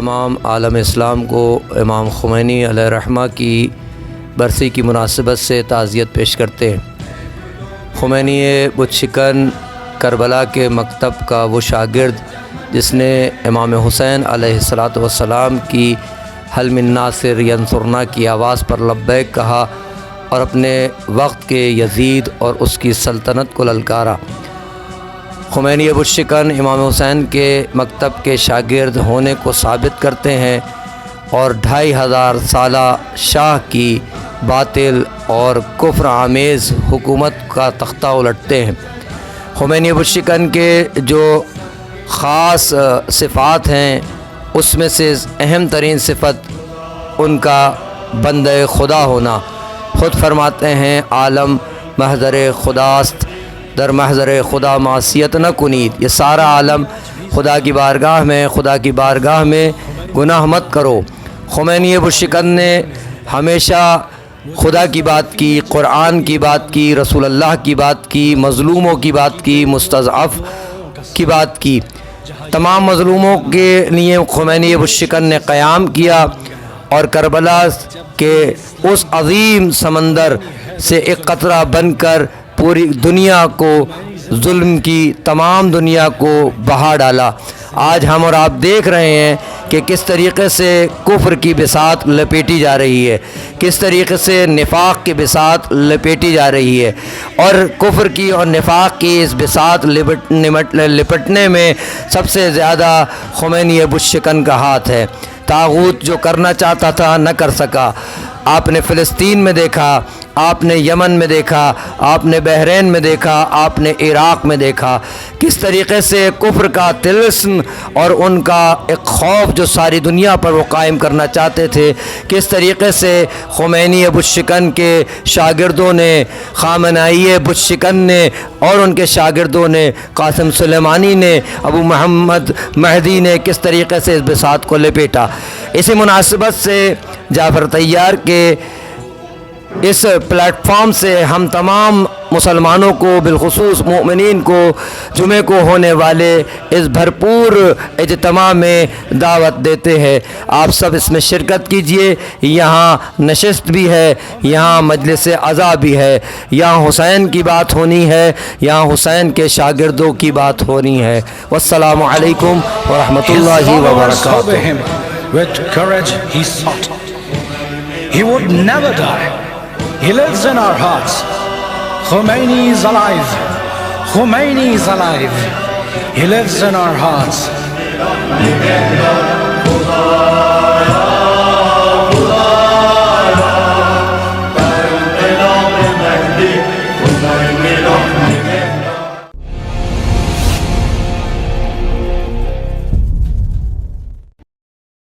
تمام عالم اسلام کو امام خمینی علیہ الرحمہ کی برسی کی مناسبت سے تعزیت پیش کرتے ہیں۔ خمینی بت شکن کربلا کے مکتب کا وہ شاگرد جس نے امام حسین علیہ السلام کی حل من ناصر ینصرنا کی آواز پر لبیک کہا اور اپنے وقت کے یزید اور اس کی سلطنت کو للکارا۔ خمینی بت شکن امام حسین کے مکتب کے شاگرد ہونے کو ثابت کرتے ہیں اور 2500 سالہ شاہ کی باطل اور کفر آمیز حکومت کا تختہ الٹتے ہیں۔ خمینی بت شکن کے جو خاص صفات ہیں اس میں سے اہم ترین صفت ان کا بندہ خدا ہونا۔ خود فرماتے ہیں عالم محضر خداست، در محضر خدا معصیت نہ کنید۔ یہ سارا عالم خدا کی بارگاہ میں گناہ مت کرو۔ خمینی بت شکن نے ہمیشہ خدا کی بات کی، قرآن کی بات کی، رسول اللہ کی بات کی، مظلوموں کی بات کی، مستضعف کی بات کی۔ تمام مظلوموں کے لیے خمینی بت شکن نے قیام کیا اور کربلا کے اس عظیم سمندر سے ایک قطرہ بن کر پوری دنیا کو، ظلم کی تمام دنیا کو بہا ڈالا۔ آج ہم اور آپ دیکھ رہے ہیں کہ کس طریقے سے کفر کی بساط لپیٹی جا رہی ہے، کس طریقے سے نفاق کی بساط لپیٹی جا رہی ہے، اور کفر کی اور نفاق کی اس بساط لپٹنے میں سب سے زیادہ خمینی بت شکن کا ہاتھ ہے۔ طاغوت جو کرنا چاہتا تھا نہ کر سکا۔ آپ نے فلسطین میں دیکھا، آپ نے یمن میں دیکھا، آپ نے بحرین میں دیکھا، آپ نے عراق میں دیکھا کس طریقے سے کفر کا طلسم اور ان کا ایک خوف جو ساری دنیا پر وہ قائم کرنا چاہتے تھے، کس طریقے سے خمینی بت شکن کے شاگردوں نے، خامنائی بت شکن نے اور ان کے شاگردوں نے، قاسم سلیمانی نے، ابو محمد مہدی نے کس طریقے سے اس بساط کو لپیٹا۔ اسی مناسبت سے جعفر طیار کے اس پلیٹ فارم سے ہم تمام مسلمانوں کو، بالخصوص مومنین کو، جمعے کو ہونے والے اس بھرپور اجتماع میں دعوت دیتے ہیں۔ آپ سب اس میں شرکت کیجئے۔ یہاں نشست بھی ہے، یہاں مجلس عزا بھی ہے، یہاں حسین کی بات ہونی ہے، یہاں حسین کے شاگردوں کی بات ہونی ہے۔ والسلام علیکم ورحمۃ اللہ وبرکاتہ۔ With courage he sought. He would never die. He lives in our hearts. Khomeini is alive. Khomeini is alive. He lives in our hearts.